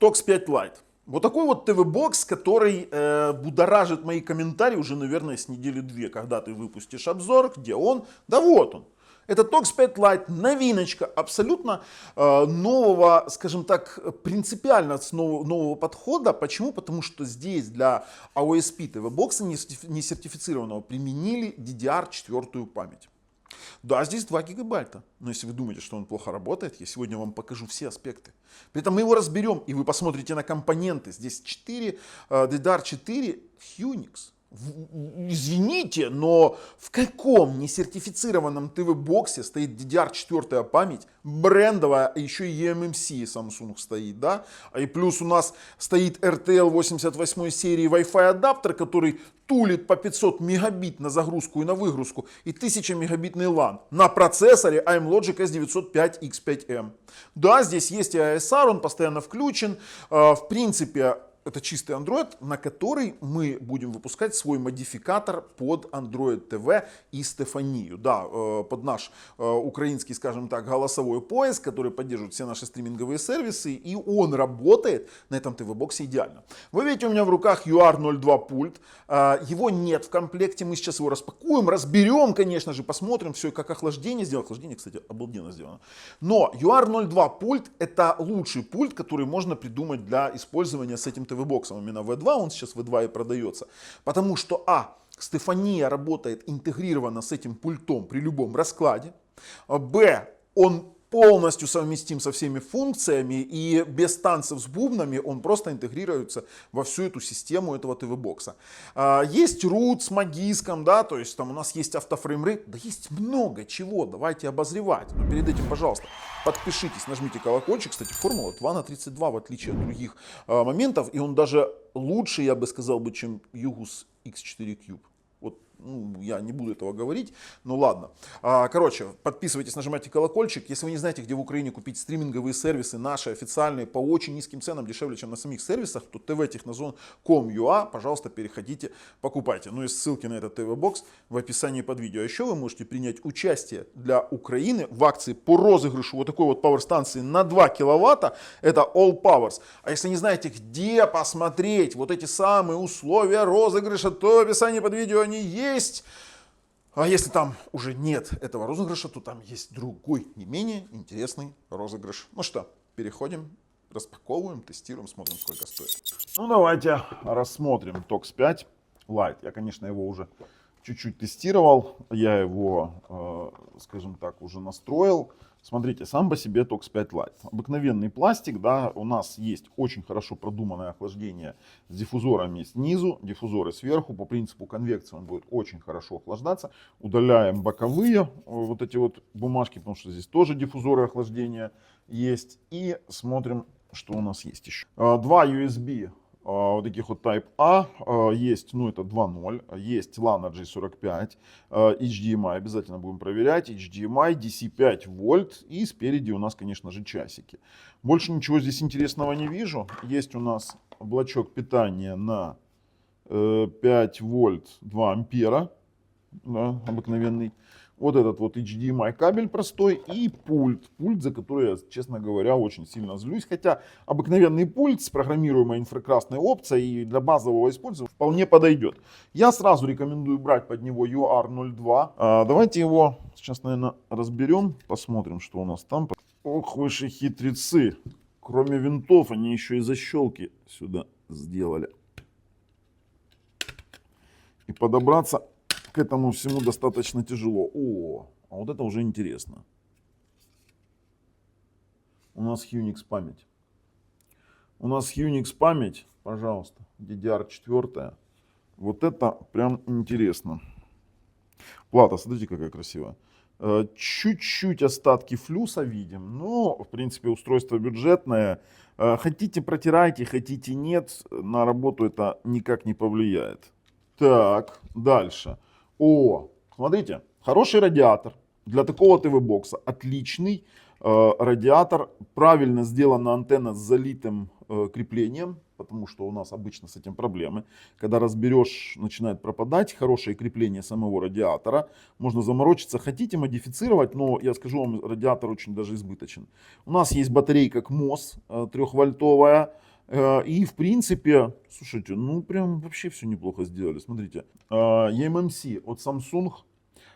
TOX 5 Lite. Вот такой вот ТВ-бокс, который будоражит мои комментарии уже, наверное, с недели две, когда ты выпустишь обзор, где он, да вот он. Это TOX 5 Lite, новиночка, абсолютно нового, скажем так, принципиально нового подхода. Почему? Потому что здесь для AOSP ТВ-бокса не сертифицированного применили DDR4 память. Да, здесь 2 гигабайта, но если вы думаете, что он плохо работает, я сегодня вам покажу все аспекты. При этом мы его разберем, и вы посмотрите на компоненты. Здесь 4, DDR4 Unix. Извините, но в каком несертифицированном ТВ-боксе стоит DDR4 память, брендовая, еще и eMMC Samsung стоит, да? И плюс у нас стоит RTL 88 серии Wi-Fi адаптер, который тулит по 500 мегабит на загрузку и на выгрузку, и 1000 мегабитный LAN на процессоре AMLogic S905X5M. Да, здесь есть и ASR, он постоянно включен, в принципе. Это чистый Android, на который мы будем выпускать свой модификатор под Android TV и Стефанию. Да, под наш украинский, скажем так, голосовой поиск, который поддерживает все наши стриминговые сервисы. И он работает на этом ТВ-боксе идеально. Вы видите, у меня в руках UR02 пульт. Его нет в комплекте. Мы сейчас его распакуем, разберем, конечно же, посмотрим все, как охлаждение сделано. Охлаждение, кстати, обалденно сделано. Но UR02 пульт — это лучший пульт, который можно придумать для использования с этим ТВ-боксом. Именно V2, он сейчас V2 и продается. Потому что Стефания работает интегрированно с этим пультом при любом раскладе. Он полностью совместим со всеми функциями, и без танцев с бубнами он просто интегрируется во всю эту систему этого ТВ-бокса. Есть root с магиском, да, то есть там у нас есть автофреймрейт, да есть много чего, давайте обозревать. Но перед этим, пожалуйста, подпишитесь, нажмите колокольчик. Кстати, формула 2/32, в отличие от других моментов, и он даже лучше, я бы сказал, чем Yugus X4 Cube. Вот, я не буду этого говорить, но ладно. Короче, подписывайтесь, нажимайте колокольчик. Если вы не знаете, где в Украине купить стриминговые сервисы, наши официальные, по очень низким ценам, дешевле, чем на самих сервисах, то tvtechnozone.com.ua, пожалуйста, переходите, покупайте. Ну и ссылки на этот ТВ-бокс в описании под видео. А еще вы можете принять участие для Украины в акции по розыгрышу вот такой вот пауэр-станции на 2 киловатта. Это All Powers. А если не знаете, где посмотреть вот эти самые условия розыгрыша, то в описании под видео они есть. А если там уже нет этого розыгрыша, то там есть другой, не менее интересный розыгрыш. Ну что, переходим, распаковываем, тестируем, смотрим, сколько стоит. Ну давайте рассмотрим TOX 5 Lite. Я, конечно, его уже чуть-чуть тестировал. Я его, скажем так, уже настроил. Смотрите, сам по себе TOX 5 Lite. Обыкновенный пластик, да, у нас есть очень хорошо продуманное охлаждение с диффузорами снизу, диффузоры сверху. По принципу конвекции он будет очень хорошо охлаждаться. Удаляем боковые вот эти вот бумажки, потому что здесь тоже диффузоры охлаждения есть. И смотрим, что у нас есть еще. 2 USB. Вот таких вот Type-A, есть, это 2.0, есть LAN RJ45, HDMI обязательно будем проверять, HDMI, DC 5 вольт, и спереди у нас, конечно же, часики. Больше ничего здесь интересного не вижу. Есть у нас блочок питания на 5 вольт 2 ампера, да, обыкновенный. Вот этот вот HDMI кабель простой и пульт. Пульт, за который я, честно говоря, очень сильно злюсь. Хотя обыкновенный пульт с программируемой инфракрасной опцией и для базового использования вполне подойдет. Я сразу рекомендую брать под него UR02. Давайте его сейчас, наверное, разберем. Посмотрим, что у нас там. Ох, вы же хитрецы. Кроме винтов, они еще и защелки сюда сделали. И подобраться к этому всему достаточно тяжело. А вот это уже интересно. У нас Unix память. У нас Unix память, пожалуйста, DDR4. Вот это прям интересно. Плата, смотрите, какая красивая. Чуть-чуть остатки флюса видим, но в принципе устройство бюджетное. Хотите протирайте, хотите нет, на работу это никак не повлияет. Так, дальше. Смотрите, хороший радиатор для такого ТВ-бокса, отличный радиатор, правильно сделана антенна с залитым креплением, потому что у нас обычно с этим проблемы. Когда разберешь, начинает пропадать хорошее крепление самого радиатора, можно заморочиться, хотите модифицировать, но я скажу вам, радиатор очень даже избыточен. У нас есть батарейка КМОС 3-вольтовая, И, в принципе, слушайте, ну, прям вообще все неплохо сделали. Смотрите, eMMC от Samsung.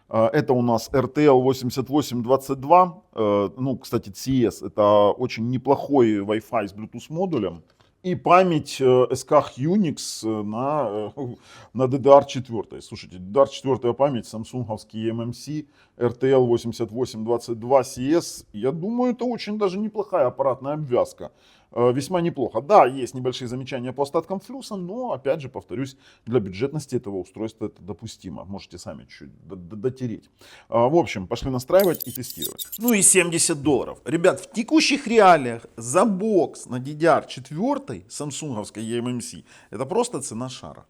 Это у нас RTL 8822. Ну, кстати, CS это очень неплохой Wi-Fi с Bluetooth модулем. И память SK Unix на DDR4. Слушайте, DDR4 память, самсунговский eMMC, RTL 8822 CS. Я думаю, это очень даже неплохая аппаратная обвязка. Весьма неплохо. Да, есть небольшие замечания по остаткам флюса, но, опять же, повторюсь, для бюджетности этого устройства это допустимо. Можете сами чуть дотереть. В общем, пошли настраивать и тестировать. Ну и $70. Ребят, в текущих реалиях за бокс на DDR4 самсунговской eMMC это просто цена шара.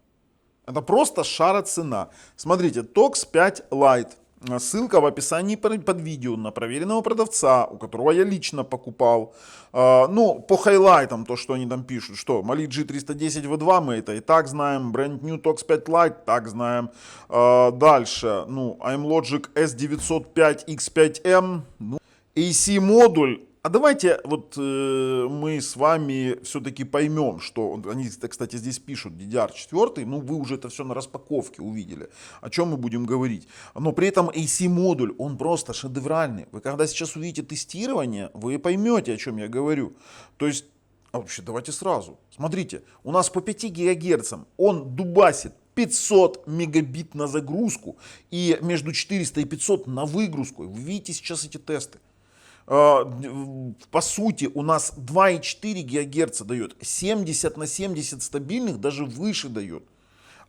Это просто шара цена. Смотрите, TOX 5 Lite. Ссылка в описании под видео на проверенного продавца, у которого я лично покупал. Ну, по хайлайтам, то, что они там пишут, что Mali G310 V2 мы это и так знаем, Brand New TOX 5 Lite так знаем. Дальше, ну, iMlogic S905 X5M, ну, AC модуль. А давайте вот мы с вами все-таки поймем, что они, кстати, здесь пишут DDR4, ну вы уже это все на распаковке увидели, о чем мы будем говорить. Но при этом AC модуль, он просто шедевральный. Вы когда сейчас увидите тестирование, вы поймете, о чем я говорю. То есть, а вообще давайте сразу. Смотрите, у нас по 5 ГГц он дубасит 500 мегабит на загрузку и между 400 и 500 на выгрузку. Вы видите сейчас эти тесты. По сути, у нас 2,4 ГГц дает, 70 на 70 стабильных даже выше дает.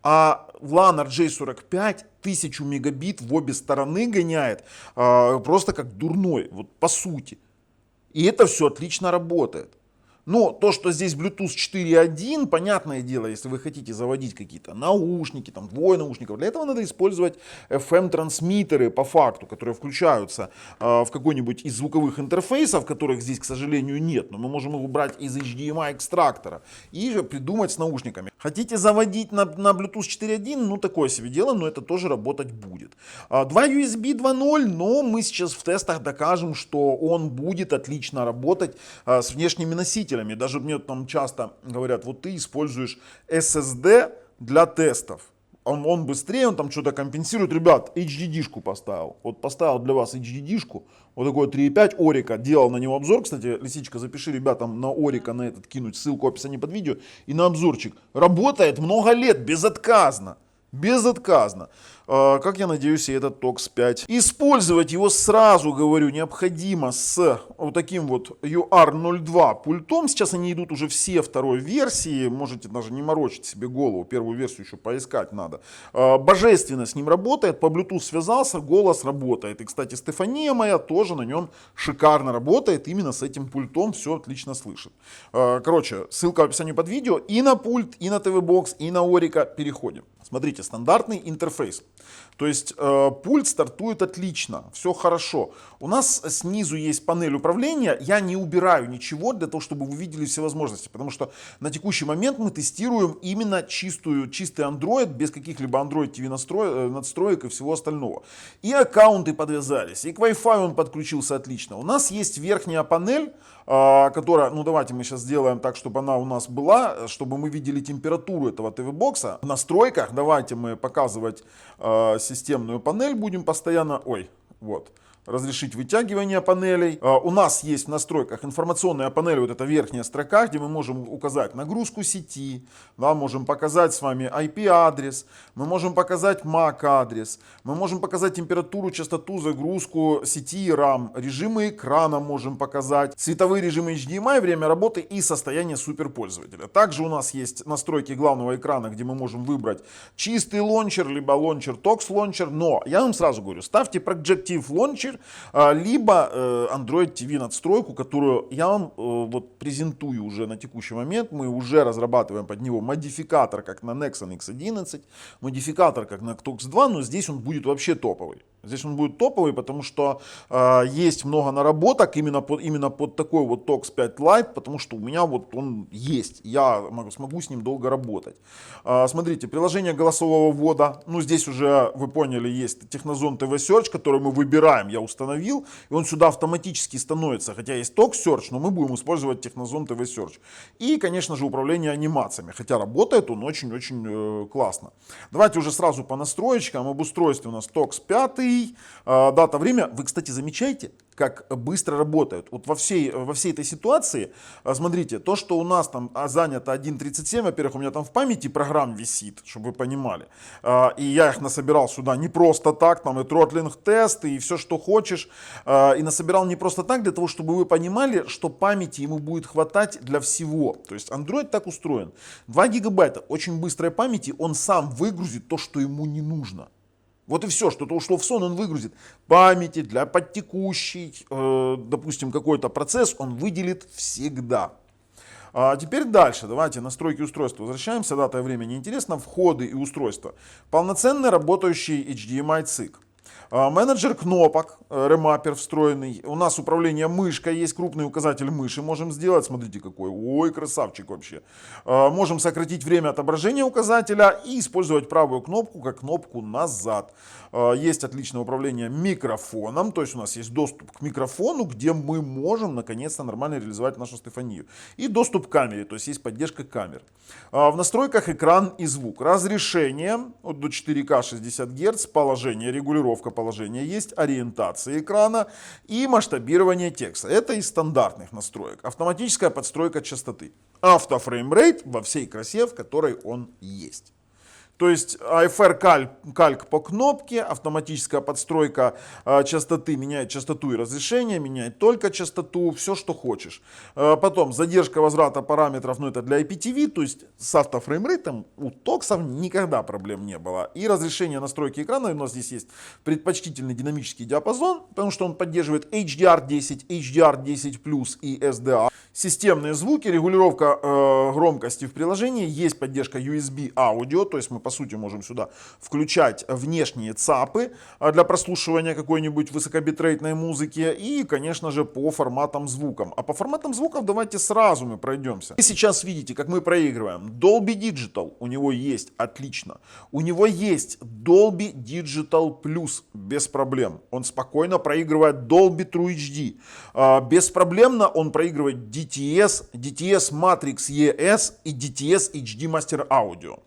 А LAN RJ45 1000 мегабит в обе стороны гоняет просто как дурной, вот по сути. И это все отлично работает. Но то, что здесь Bluetooth 4.1, понятное дело, если вы хотите заводить какие-то наушники, там двое наушников, для этого надо использовать FM-трансмиттеры по факту, которые включаются в какой-нибудь из звуковых интерфейсов, которых здесь, к сожалению, нет, но мы можем их убрать из HDMI экстрактора и же придумать с наушниками. Хотите заводить на Bluetooth 4.1, ну такое себе дело, но это тоже работать будет. 2 USB 2.0, но мы сейчас в тестах докажем, что он будет отлично работать с внешними носителями. Даже мне там часто говорят, вот ты используешь SSD для тестов. Он быстрее, он там что-то компенсирует. Ребят, HDD-шку поставил. Вот поставил для вас HDD-шку. Вот такой 3.5 Орика. Делал на него обзор. Кстати, Лисичка, запиши ребятам на Орика на этот кинуть ссылку в описании под видео. И на обзорчик. Работает много лет, безотказно. Безотказно. Как я надеюсь, и этот TOX 5. Использовать его сразу, говорю, необходимо с вот таким вот UR02 пультом. Сейчас они идут уже все второй версии. Можете даже не морочить себе голову. Первую версию еще поискать надо. Божественно с ним работает. По Bluetooth связался, голос работает. И, кстати, Стефания моя тоже на нем шикарно работает. Именно с этим пультом все отлично слышит. Короче, ссылка в описании под видео. И на пульт, и на ТВ-бокс, и на Орика переходим. Смотрите, стандартный интерфейс. То есть пульт стартует отлично, все хорошо. У нас снизу есть панель управления. Я не убираю ничего для того, чтобы вы видели все возможности. Потому что на текущий момент мы тестируем именно чистый Android, без каких-либо Android TV надстроек и всего остального. И аккаунты подвязались, и к Wi-Fi он подключился отлично. У нас есть верхняя панель, которая, ну давайте мы сейчас сделаем так, чтобы она у нас была, чтобы мы видели температуру этого ТВ-бокса. В настройках давайте мы показывать системную панель будем постоянно, разрешить вытягивание панелей. У нас есть в настройках информационная панель, вот эта верхняя строка, где мы можем указать нагрузку сети, да, можем показать с вами IP-адрес, мы можем показать MAC-адрес, мы можем показать температуру, частоту, загрузку сети и RAM, режимы экрана можем показать, цветовые режимы HDMI, время работы и состояние суперпользователя. Также у нас есть настройки главного экрана, где мы можем выбрать чистый лончер, либо лончер TOX лончер, но я вам сразу говорю, ставьте Projective Launcher, либо Android TV надстройку, которую я вам вот презентую уже на текущий момент. Мы уже разрабатываем под него модификатор, как на Nexon X11, модификатор, как на TOX 2, но здесь он будет вообще топовый. Здесь он будет топовый, потому что есть много наработок именно под такой вот TOX 5 Lite, потому что у меня вот он есть, я смогу с ним долго работать. Смотрите, приложение голосового ввода, ну здесь уже, вы поняли, есть Technozone TV Search, который мы выбираем. Я я установил, и он сюда автоматически становится, хотя есть Talk Search, но мы будем использовать Technozone TV Search. И, конечно же, управление анимациями, хотя работает он очень-очень классно. Давайте уже сразу по настроечкам. Об устройстве у нас TOX 5, дата, время. Вы, кстати, замечаете, как быстро работают. Вот во всей этой ситуации, смотрите, то, что у нас там занято 1.37, во-первых, у меня там в памяти программ висит, чтобы вы понимали. И я их насобирал сюда не просто так, там и тротлинг тесты, и все, что хочешь. И насобирал не просто так, для того, чтобы вы понимали, что памяти ему будет хватать для всего. То есть Android так устроен. 2 гигабайта очень быстрой памяти, он сам выгрузит то, что ему не нужно. Вот и все, что-то ушло в сон, он выгрузит. Памяти для подтекущей, допустим, какой-то процесс он выделит всегда. А теперь дальше, давайте настройки устройства возвращаемся, дата и время неинтересно, входы и устройства. Полноценный работающий HDMI ЦИК. Менеджер кнопок, ремаппер встроенный. У нас управление мышкой, есть крупный указатель мыши, можем сделать. Смотрите какой, ой, красавчик вообще. Можем сократить время отображения указателя и использовать правую кнопку как кнопку назад. Есть отличное управление микрофоном, то есть у нас есть доступ к микрофону, где мы можем наконец-то нормально реализовать нашу Стефанию. И доступ к камере, то есть есть поддержка камер. В настройках экран и звук. Разрешение до 4К 60 Гц, положение, регулировка положения есть, ориентация экрана и масштабирование текста. Это из стандартных настроек. Автоматическая подстройка частоты. Автофреймрейт во всей красе, в которой он есть. То есть AFR кальк по кнопке, автоматическая подстройка частоты, меняет частоту и разрешение, меняет только частоту, все что хочешь. Потом задержка возврата параметров, это для IPTV, то есть с автофреймрейтом у токсов никогда проблем не было. И разрешение настройки экрана, у нас здесь есть предпочтительный динамический диапазон, потому что он поддерживает HDR10, HDR10+, и SDA. Системные звуки, регулировка громкости в приложении, есть поддержка USB аудио, то есть мы по сути можем сюда включать внешние ЦАПы для прослушивания какой-нибудь высокобитрейтной музыки и, конечно же, по форматам звукам. А по форматам звуков давайте сразу мы пройдемся. Вы сейчас видите, как мы проигрываем. Dolby Digital у него есть, отлично. У него есть Dolby Digital Plus, без проблем. Он спокойно проигрывает Dolby True HD. Беспроблемно он проигрывает DTS, DTS Matrix ES и DTS HD Master Audio.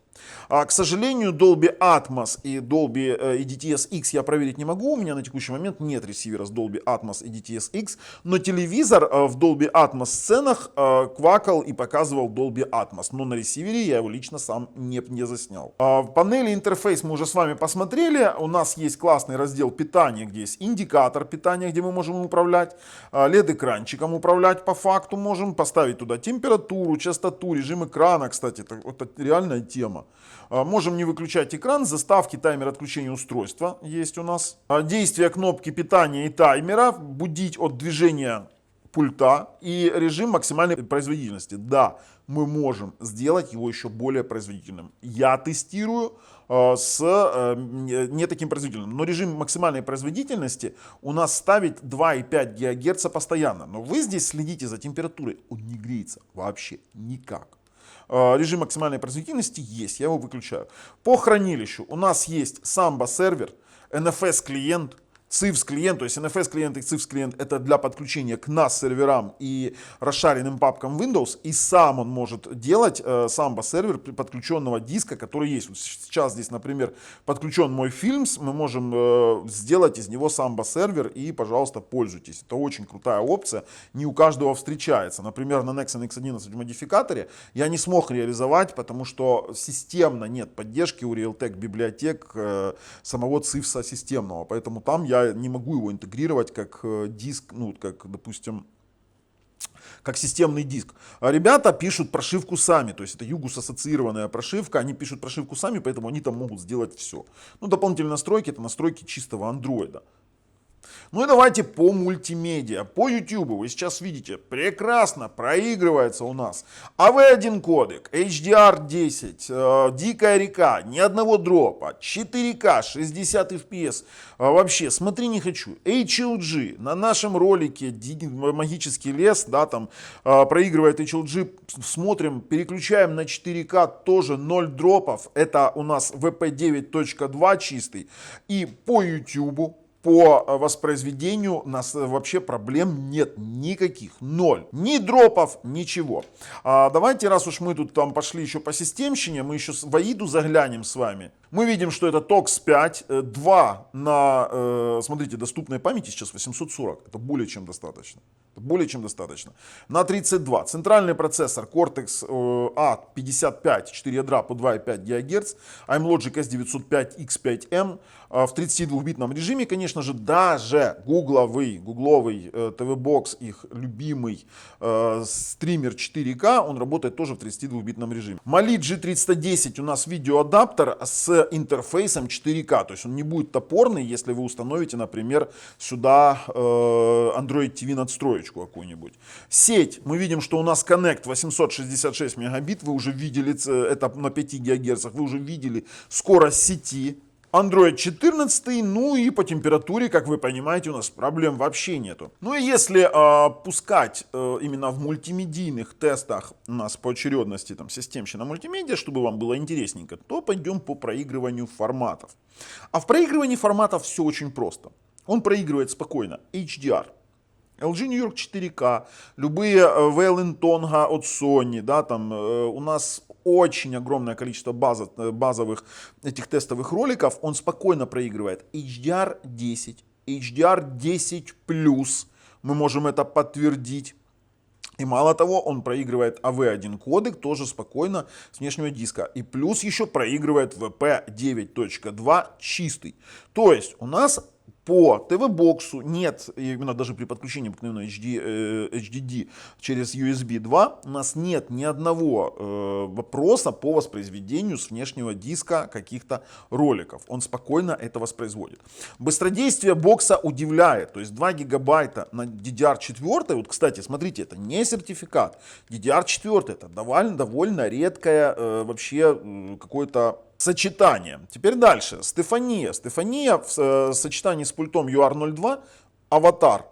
К сожалению, Dolby Atmos и Dolby и DTS-X я проверить не могу. У меня на текущий момент нет ресивера с Dolby Atmos и DTS-X, но телевизор в Dolby Atmos сценах квакал и показывал Dolby Atmos. Но на ресивере я его лично сам не заснял. В панели интерфейс мы уже с вами посмотрели. У нас есть классный раздел питания, где есть индикатор питания, где мы можем управлять. LED-экранчиком управлять по факту можем. Поставить туда температуру, частоту, режим экрана. Кстати, это реальная тема. Можем не выключать экран, заставки, таймер отключения устройства есть у нас. Действие кнопки питания и таймера, будить от движения пульта и режим максимальной производительности. Да, мы можем сделать его еще более производительным. Я тестирую с не таким производительным, но режим максимальной производительности у нас ставит 2,5 ГГц постоянно. Но вы здесь следите за температурой, он не греется вообще никак. Режим максимальной производительности есть, я его выключаю. По хранилищу у нас есть Samba сервер, NFS клиент, CIFS клиент, то есть NFS клиент и CIFS клиент это для подключения к NAS серверам и расшаренным папкам Windows. И сам он может делать Samba сервер подключенного диска, который есть. Вот сейчас здесь, например, подключен мой Films, мы можем сделать из него Samba сервер и, пожалуйста, пользуйтесь. Это очень крутая опция, не у каждого встречается. Например, на Nexon X11 модификаторе я не смог реализовать, потому что системно нет поддержки у Realtek библиотек самого CIFS системного, поэтому там я не могу его интегрировать как диск, как, допустим, как системный диск. Ребята пишут прошивку сами, то есть это Югус ассоциированная прошивка, они пишут прошивку сами, поэтому они там могут сделать все. Дополнительные настройки, это настройки чистого андроида. Ну и давайте по мультимедиа. По YouTube вы сейчас видите, прекрасно проигрывается у нас AV1 кодек, HDR10, дикая река, ни одного дропа, 4К, 60 FPS. Вообще, смотри не хочу. HLG, на нашем ролике магический лес, да, там проигрывает HLG, смотрим, переключаем на 4К, тоже 0 дропов. Это у нас VP9.2 чистый. И по YouTube по воспроизведению у нас вообще проблем нет никаких, ноль. Ни дропов, ничего. Давайте, раз уж мы тут там пошли еще по системщине, мы еще в AIDA заглянем с вами. Мы видим, что это TOX 5, 2 на, смотрите, доступной памяти сейчас 840. Это более чем достаточно. Более чем достаточно. На 32. Центральный процессор Cortex A55, 4 ядра по 2,5 ГГц, AMLogic S905X5M в 32-битном режиме, конечно же, даже гугловый TV-Box, их любимый стример 4К, он работает тоже в 32-битном режиме. Mali G310 у нас видеоадаптер с интерфейсом 4К, то есть он не будет топорный, если вы установите, например, сюда Android TV надстроечку какую-нибудь. Сеть, мы видим, что у нас Connect 866 мегабит, вы уже видели, это на 5 ГГц, вы уже видели скорость сети. Android 14, ну и по температуре, как вы понимаете, у нас проблем вообще нету. Ну и если пускать именно в мультимедийных тестах у нас по очередности там системщина мультимедиа, чтобы вам было интересненько, то пойдем по проигрыванию форматов. А в проигрывании форматов все очень просто. Он проигрывает спокойно HDR. LG New York 4K, любые Wayland Tonga от Sony, да, там у нас очень огромное количество базовых этих тестовых роликов, он спокойно проигрывает HDR10, HDR10+, мы можем это подтвердить. И мало того, он проигрывает AV1 кодек тоже спокойно с внешнего диска. И плюс еще проигрывает VP 9.2 чистый. То есть у нас по ТВ-боксу нет, именно даже при подключении обыкновенного HDD через USB 2, у нас нет ни одного вопроса по воспроизведению с внешнего диска каких-то роликов. Он спокойно это воспроизводит. Быстродействие бокса удивляет. То есть 2 гигабайта на DDR4. Вот, кстати, смотрите, это не сертификат. DDR4 это довольно редкое вообще какое-то сочетание. Теперь дальше. Стефания. Стефания в сочетании с пультом UR02 аватар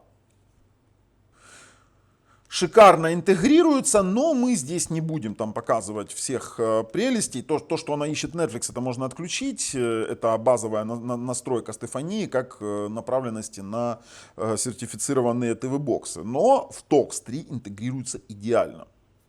шикарно интегрируется, но мы здесь не будем там показывать всех прелестей. То, что она ищет Netflix, это можно отключить. Это базовая настройка Стефании как направленности на сертифицированные ТВ-боксы. Но в TOX 3 интегрируется идеально.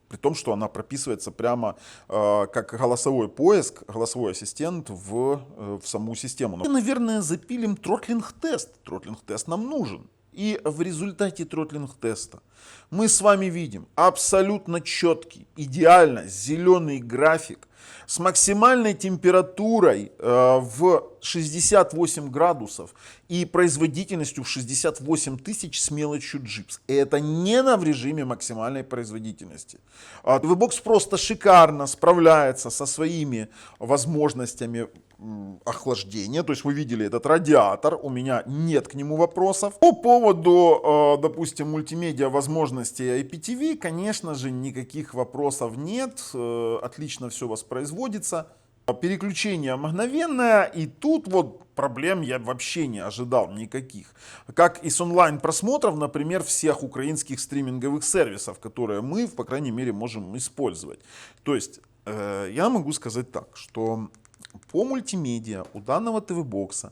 При том, что она прописывается прямо как голосовой поиск, голосовой ассистент в саму систему. Мы, наверное, запилим тротлинг-тест. Тротлинг-тест нам нужен. И в результате тротлинг-теста мы с вами видим абсолютно четкий, идеально зеленый график с максимальной температурой в 68 градусов и производительностью в 68 тысяч с мелочью джипс. И это не в режиме максимальной производительности. TV-Box просто шикарно справляется со своими возможностями охлаждения. То есть вы видели этот радиатор, у меня нет к нему вопросов. По поводу, допустим, мультимедиа возможностей IPTV, конечно же, никаких вопросов нет. Отлично все воспроизводится. Переключение мгновенное, и тут вот проблем я вообще не ожидал никаких. Как и с онлайн-просмотров, например, всех украинских стриминговых сервисов, которые мы, по крайней мере, можем использовать. То есть, я могу сказать так, что по мультимедиа у данного ТВ-бокса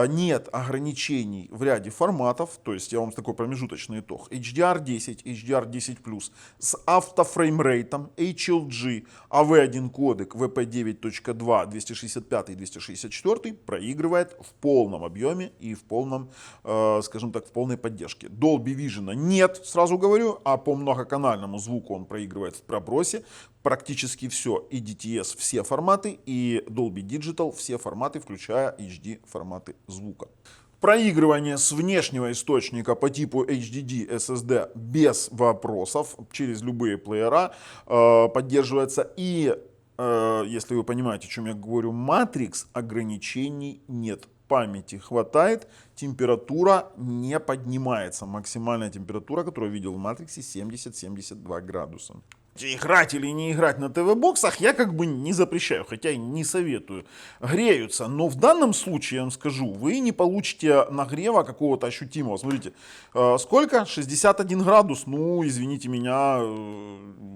нет ограничений в ряде форматов, то есть я вам такой промежуточный итог. HDR10, HDR10+, с автофреймрейтом, HLG, AV1 кодек, VP9.2, 265 и 264 проигрывает в полном объеме и в полном, скажем так, в полной поддержке. Dolby Vision нет, сразу говорю, а по многоканальному звуку он проигрывает в пробросе. Практически все, и DTS все форматы, и Dolby Digital все форматы, включая HD форматы звука. Проигрывание с внешнего источника по типу HDD SSD без вопросов через любые плеера поддерживается. И, если вы понимаете, о чем я говорю, Matrix ограничений нет. Памяти хватает, температура не поднимается. Максимальная температура, которую я видел в Matrix, 70-72 градуса. Играть или не играть на ТВ-боксах я как бы не запрещаю, хотя и не советую. Греются, но в данном случае, я вам скажу, вы не получите нагрева какого-то ощутимого. Смотрите, сколько? 61 градус. Ну, извините меня,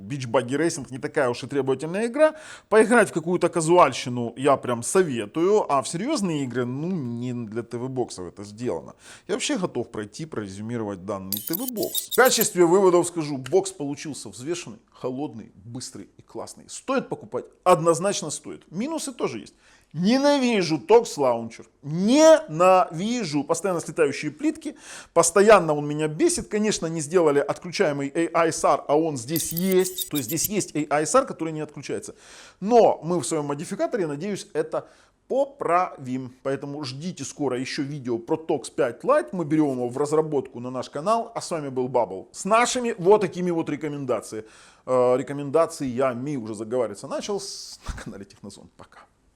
Beach Buggy Racing не такая уж и требовательная игра. Поиграть в какую-то казуальщину я прям советую, а в серьезные игры, ну, не для ТВ-боксов это сделано. Я вообще готов пройти, прорезюмировать данный ТВ-бокс. В качестве выводов скажу, бокс получился взвешенный, холодный, быстрый и классный. Стоит покупать? Однозначно стоит. Минусы тоже есть. Ненавижу Tox Launcher. Ненавижу постоянно слетающие плитки. Постоянно он меня бесит. Конечно, не сделали отключаемый AISR, а он здесь есть. То есть здесь есть AISR, который не отключается. Но мы в своем модификаторе, надеюсь, это поправим. Поэтому ждите скоро еще видео про Tox 5 Lite. Мы берем его в разработку на наш канал. А с вами был Bubble. С нашими вот такими вот рекомендациями. Рекомендациями уже заговариваться начал на канале Технозон. Пока.